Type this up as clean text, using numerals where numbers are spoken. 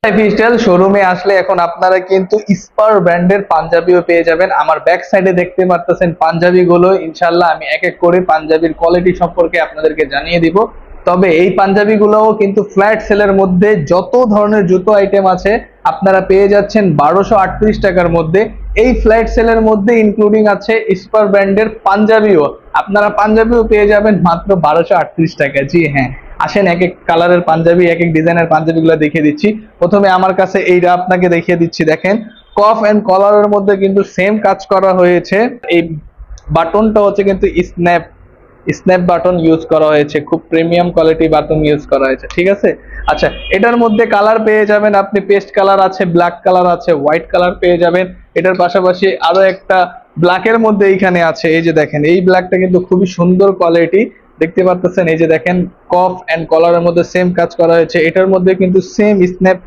Lifestyle শোরুমে আসলে এখন আপনারা কিন্তু স্পার ব্র্যান্ডের পাঞ্জাবিও পেয়ে যাবেন। আমার ব্যাক সাইডে দেখতে পারতেছেন পাঞ্জাবিগুলো, ইনশাল্লাহ আমি এক এক করে পাঞ্জাবির কোয়ালিটি সম্পর্কে আপনাদেরকে জানিয়ে দিব। তবে এই পাঞ্জাবিগুলোও কিন্তু ফ্ল্যাট সেলের মধ্যে যত ধরনের জুতো আইটেম আছে আপনারা পেয়ে যাচ্ছেন 1238 টাকার মধ্যে। এই ফ্ল্যাট সেলের মধ্যে ইনক্লুডিং আছে স্পার ব্র্যান্ডের পাঞ্জাবিও, আপনারা পাঞ্জাবিও পেয়ে যাবেন মাত্র 1238 টাকা। জি হ্যাঁ, আসেন এক এক কালারের পাঞ্জাবি, এক এক ডিজাইনের পাঞ্জাবিগুলো দেখিয়ে দিচ্ছি। প্রথমে আমার কাছে এইটা আপনাকে দেখিয়ে দিচ্ছি, দেখেন কফ এন্ড কলারের মধ্যে কিন্তু সেম কাজ করা হয়েছে। এই বাটনটা হচ্ছে কিন্তু স্ন্যাপ স্ন্যাপ বাটন ইউজ করা হয়েছে, খুব প্রিমিয়াম কোয়ালিটি বাটন ইউজ করা হয়েছে, ঠিক আছে। আচ্ছা, এটার মধ্যে কালার পেয়ে যাবেন আপনি, পেস্ট কালার আছে, ব্ল্যাক কালার আছে, হোয়াইট কালার পেয়ে যাবেন। এটার পাশাপাশি আরো একটা ব্ল্যাকের মধ্যে এইখানে আছে, এই যে দেখেন এই ব্ল্যাকটা কিন্তু খুবই সুন্দর কোয়ালিটি, দেখতে পাচ্ছেন। এই যে দেখেন কফ এন্ড কলারের মধ্যে সেম কাজ করা হয়েছে, এটার মধ্যে কিন্তু সেম স্ন্যাপ